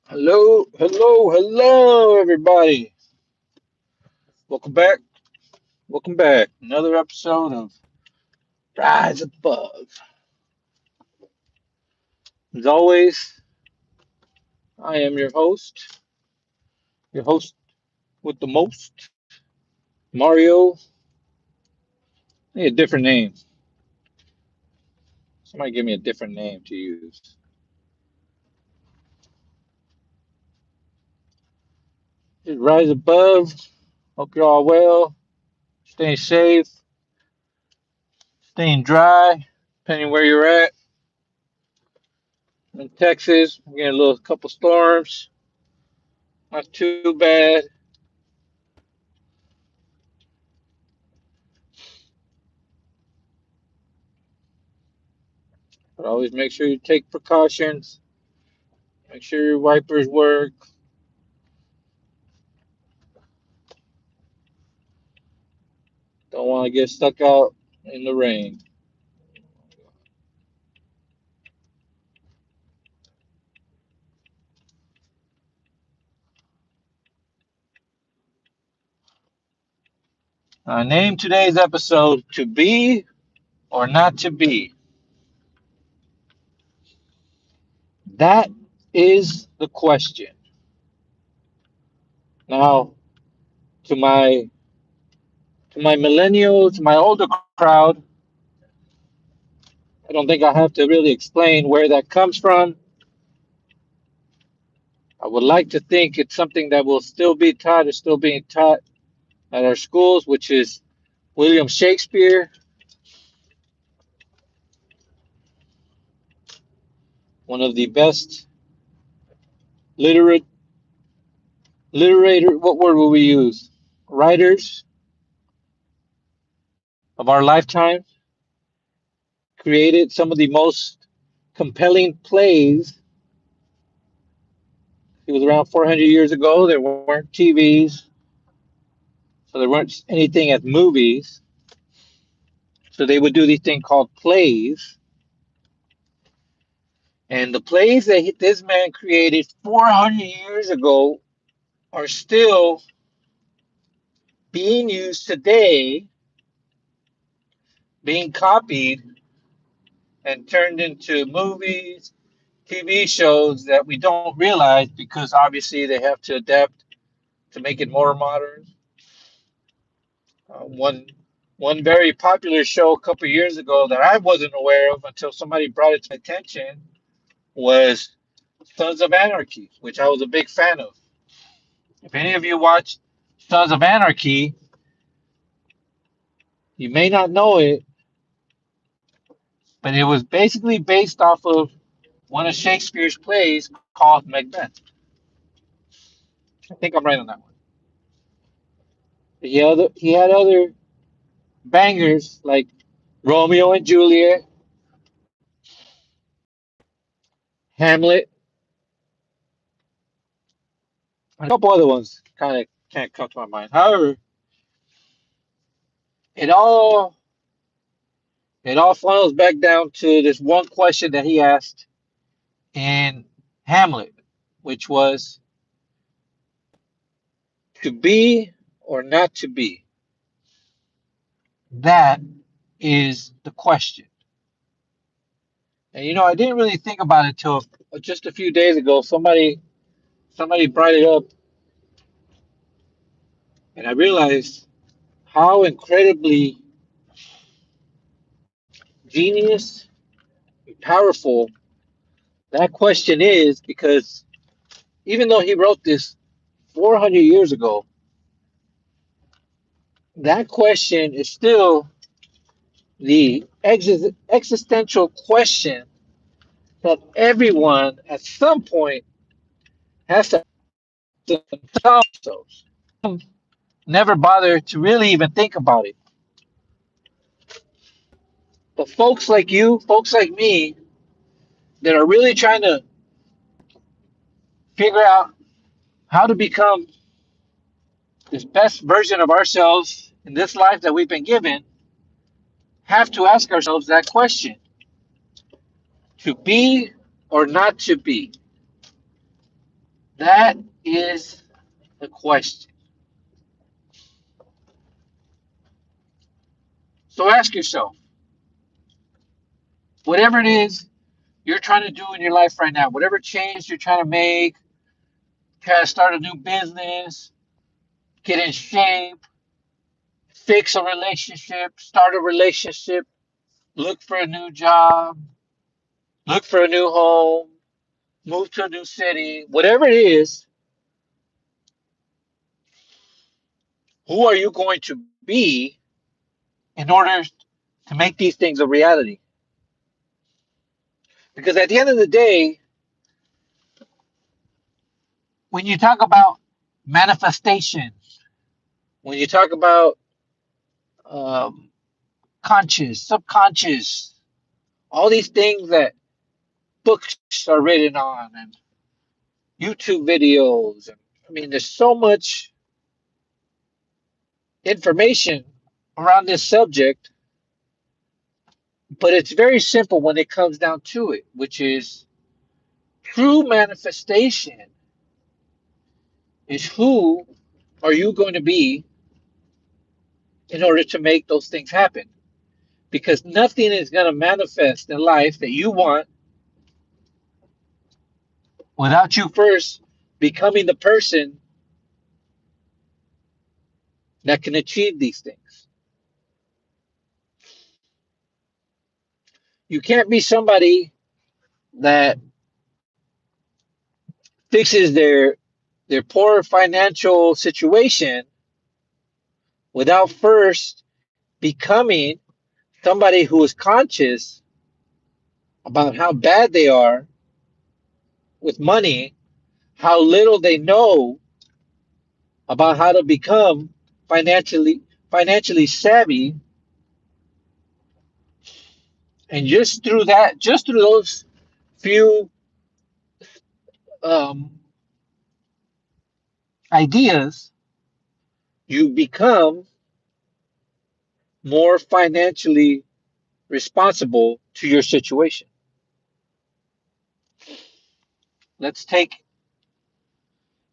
Hello, hello, hello, everybody. Welcome back. Welcome back. Another episode of Rise Above. As always, I am your host with the most, Mario. I need a different name. Somebody give me a different name to use. Just Rise Above. Hope you're all well, staying safe, staying dry, depending where you're at. In Texas, we're getting a little couple storms. Not too bad. But always make sure you take precautions. Make sure your wipers work. Don't want to get stuck out in the rain. I named today's episode To Be or Not to Be. That is the question. Now, to my millennials, my older crowd, I don't think I have to really explain where that comes from. I would like to think it's something that will still be taught, is still being taught at our schools, which is William Shakespeare, one of the best literate literator. What word will we use? Writers of our lifetime, created some of the most compelling plays. He was around 400 years ago. There weren't TVs, so there weren't anything as movies. So they would do these thing called plays. And the plays that this man created 400 years ago are still being used today, being copied and turned into movies, TV shows that we don't realize because obviously they have to adapt to make it more modern. One very popular show a couple years ago that I wasn't aware of until somebody brought it to my attention was Sons of Anarchy, which I was a big fan of. If any of you watch Sons of Anarchy, you may not know it, but it was basically based off of one of Shakespeare's plays called Macbeth. I think I'm right on that one. He had other bangers like Romeo and Juliet, Hamlet, and a couple other ones kind of can't come to my mind. However, it all it all funnels back down to this one question that he asked in Hamlet, which was to be or not to be. That is the question. And I didn't really think about it till just a few days ago. Somebody brought it up, and I realized how incredibly genius and powerful that question is, because even though he wrote this 400 years ago, that question is still the existential question that everyone at some point has to solve themselves. Never bother to really even think about it. But folks like you, folks like me, that are really trying to figure out how to become this best version of ourselves in this life that we've been given, have to ask ourselves that question: to be or not to be? That is the question. So ask yourself, whatever it is you're trying to do in your life right now, whatever change you're trying to make, try to start a new business, get in shape, fix a relationship, start a relationship, look for a new job, look for a new home, move to a new city, whatever it is, who are you going to be in order to make these things a reality? Because at the end of the day, when you talk about manifestation, when you talk about um, conscious, subconscious, all these things that books are written on and YouTube videos, and I mean, there's so much information around this subject, but it's very simple when it comes down to it, which is true manifestation is who are you going to be in order to make those things happen? Because nothing is going to manifest in life that you want without you first becoming the person that can achieve these things. You can't be somebody that fixes their poor financial situation without first becoming somebody who is conscious about how bad they are with money, how little they know about how to become financially savvy, and just through those few um, ideas, you become more financially responsible to your situation. Let's take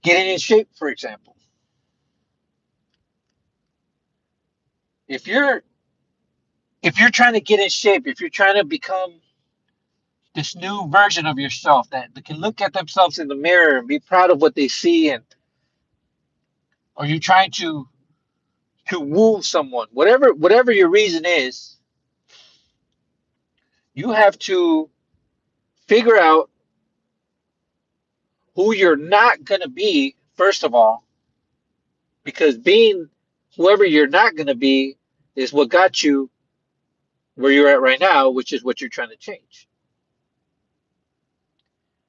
getting in shape, for example. If you're if you're trying to get in shape, if you're trying to become this new version of yourself that can look at themselves in the mirror and be proud of what they see, and are you trying to woo someone, whatever your reason is, you have to figure out who you're not going to be first of all, because being whoever you're not going to be is what got you where you're at right now, which is what you're trying to change.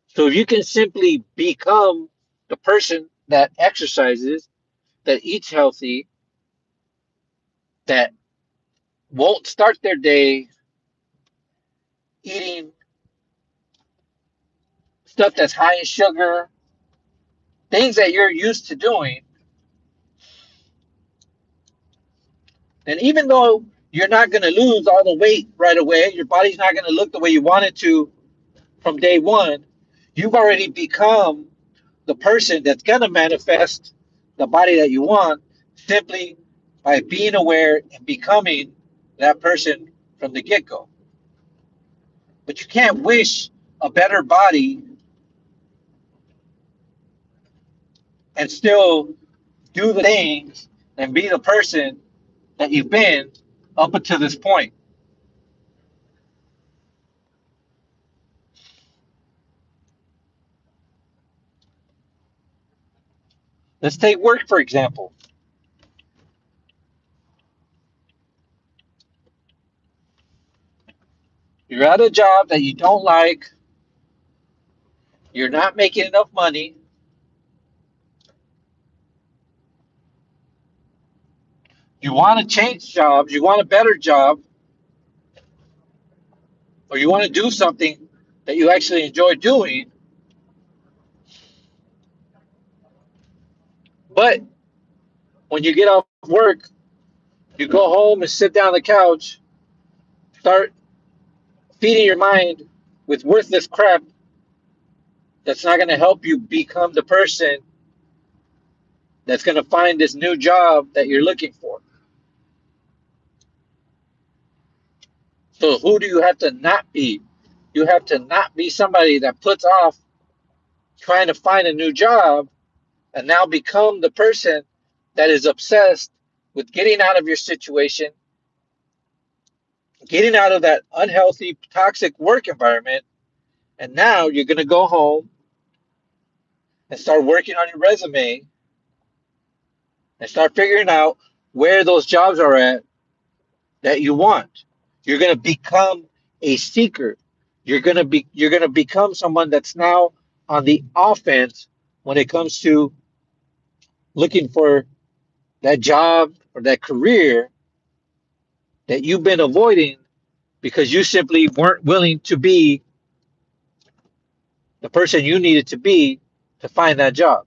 So if you can simply become the person that exercises, that eats healthy, that won't start their day eating stuff that's high in sugar, things that you're used to doing, then even though you're not going to lose all the weight right away, your body's not going to look the way you want it to from day one, you've already become the person that's going to manifest the body that you want simply by being aware and becoming that person from the get go. But you can't wish a better body and still do the things and be the person that you've been up until this point. Let's take work, for example. You're at a job that you don't like, you're not making enough money, you want to change jobs, you want a better job, or you want to do something that you actually enjoy doing, but when you get off work, you go home and sit down on the couch Start feeding your mind with worthless crap that's not going to help you become the person that's going to find this new job that you're looking for. So, who do you have to not be? You have to not be somebody that puts off trying to find a new job and now become the person that is obsessed with getting out of your situation, getting out of that unhealthy, toxic work environment. And now you're going to go home and start working on your resume and start figuring out where those jobs are at that you want. You're going to become a seeker. You're going to become someone that's now on the offense when it comes to looking for that job or that career that you've been avoiding because you simply weren't willing to be the person you needed to be to find that job.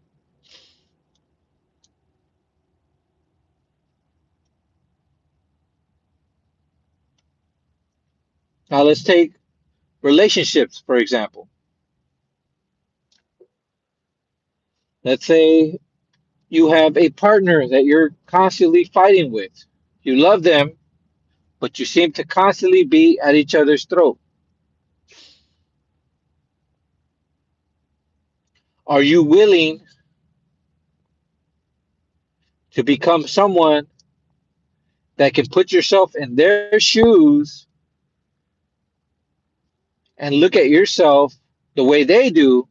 Now let's take relationships, for example. Let's say you have a partner that you're constantly fighting with. You love them, but you seem to constantly be at each other's throat. Are you willing to become someone that can put yourself in their shoes and look at yourself the way they do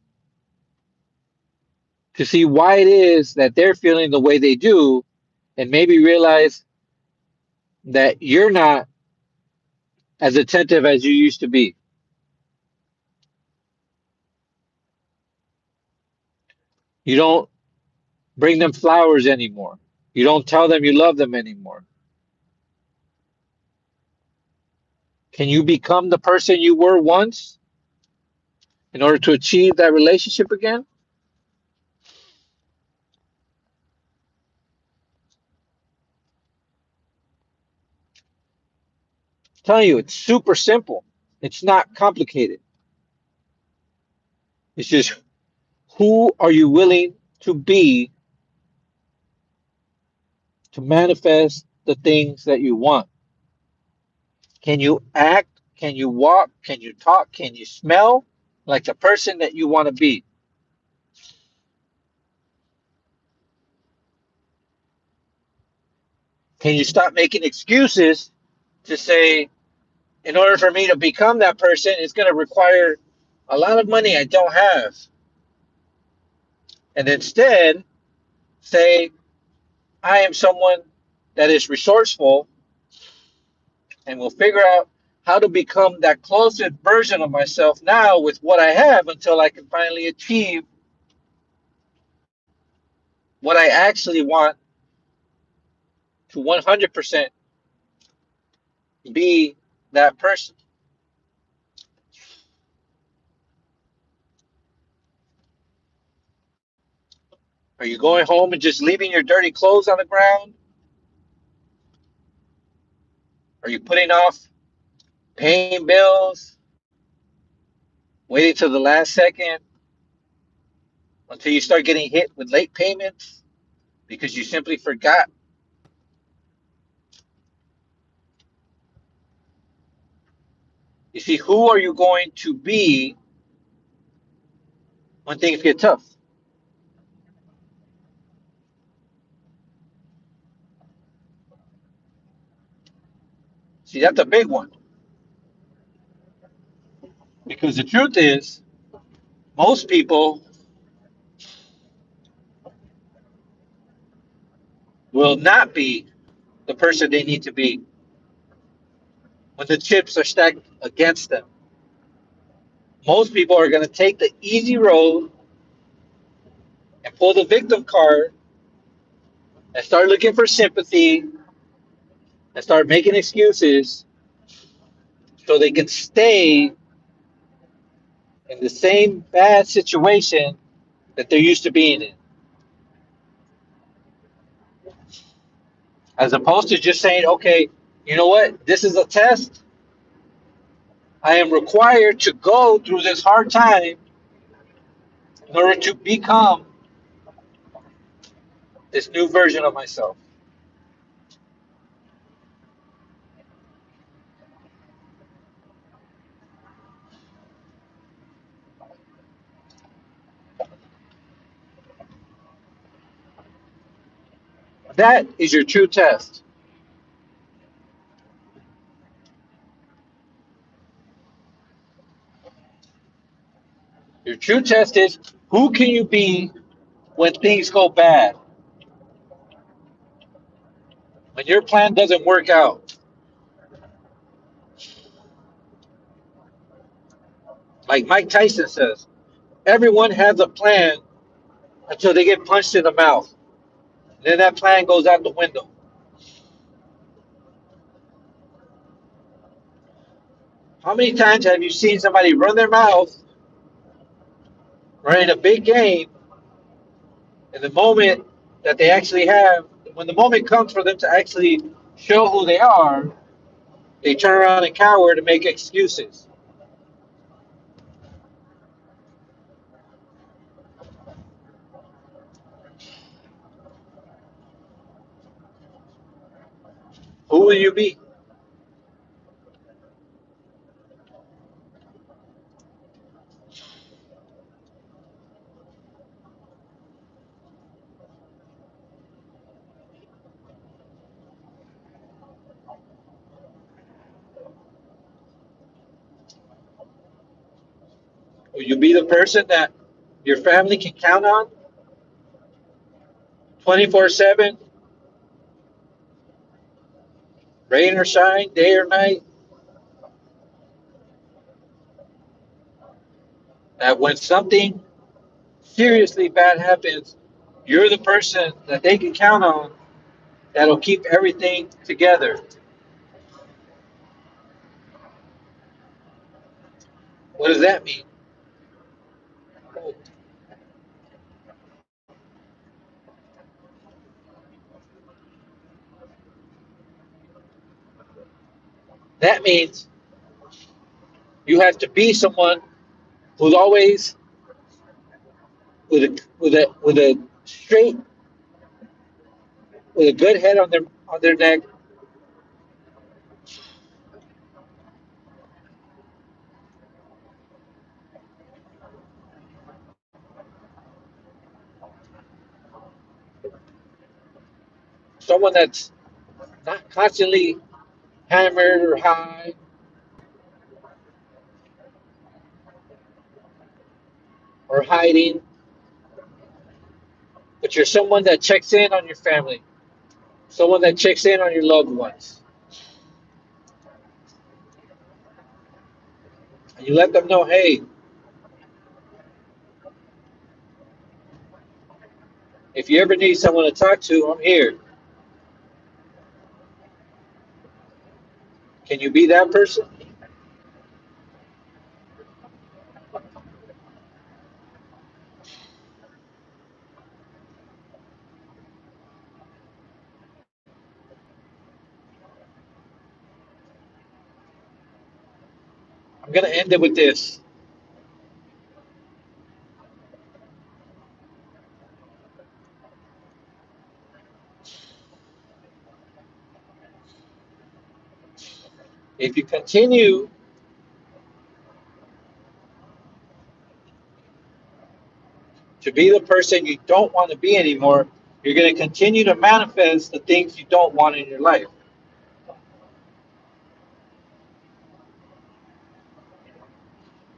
to see why it is that they're feeling the way they do and maybe realize that you're not as attentive as you used to be? You don't bring them flowers anymore. You don't tell them you love them anymore. Can you become the person you were once in order to achieve that relationship again? I'm telling you, it's super simple. It's not complicated. It's just who are you willing to be to manifest the things that you want? Can you act? Can you walk? Can you talk? Can you smell like the person that you want to be? Can you stop making excuses to say, in order for me to become that person, it's going to require a lot of money I don't have? And instead, say, I am someone that is resourceful and will figure out how to become that closest version of myself now with what I have until I can finally achieve what I actually want to 100% be that person. Are you going home and just leaving your dirty clothes on the ground? Are you putting off paying bills, waiting till the last second until you start getting hit with late payments because you simply forgot? You see, who are you going to be when things get tough? See, that's a big one. Because the truth is, most people will not be the person they need to be when the chips are stacked against them. Most people are going to take the easy road and pull the victim card and start looking for sympathy and start making excuses so they can stay in the same bad situation that they're used to being in, as opposed to just saying, okay, you know what, this is a test. I am required to go through this hard time in order to become this new version of myself. That is your true test. Your true test is who can you be when things go bad, when your plan doesn't work out. Like Mike Tyson says, everyone has a plan until they get punched in the mouth. Then that plan goes out the window. How many times have you seen somebody run their mouth running a big game, and the moment that they actually have, when the moment comes for them to actually show who they are, they turn around and cower to make excuses. Who will you be? Will you be the person that your family can count on 24/7, rain or shine, day or night? That when something seriously bad happens, you're the person that they can count on that'll keep everything together. What does that mean? That means you have to be someone who's always with a straight with a good head on their neck, someone that's not constantly hammered or high or hiding, but you're someone that checks in on your family, someone that checks in on your loved ones. And you let them know, hey, if you ever need someone to talk to, I'm here. Can you be that person? I'm going to end it with this. If you continue to be the person you don't want to be anymore, you're going to continue to manifest the things you don't want in your life.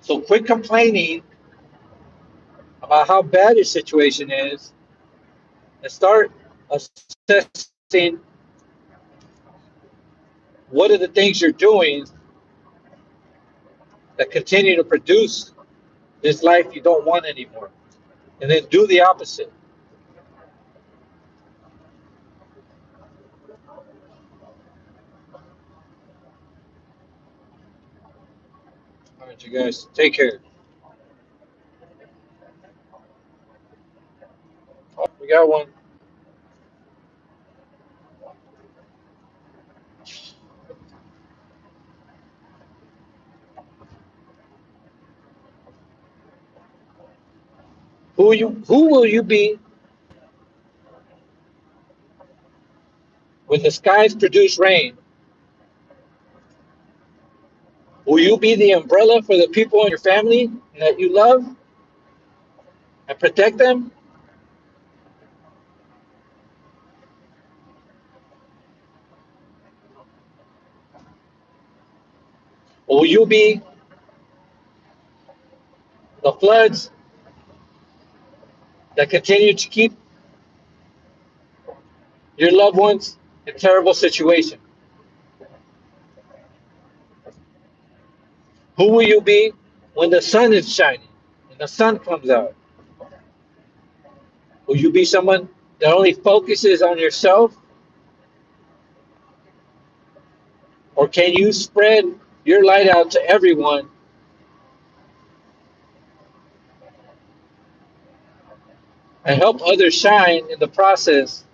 So quit complaining about how bad your situation is and start assessing what are the things you're doing that continue to produce this life you don't want anymore. And then do the opposite. All right, you guys, take care. Oh, we got one. Who will you be when the skies produce rain? Will you be the umbrella for the people in your family that you love and protect them? Or will you be the floods that continue to keep your loved ones in terrible situations? Who will you be when the sun is shining, when the sun comes out? Will you be someone that only focuses on yourself? Or can you spread your light out to everyone and help others shine in the process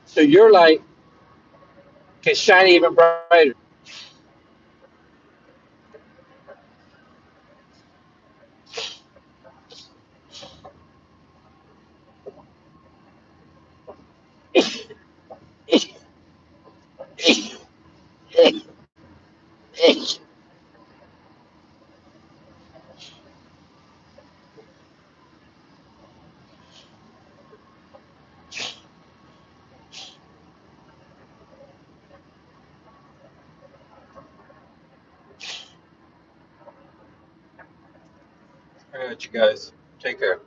so your light can shine even brighter? All right, you guys. Take care.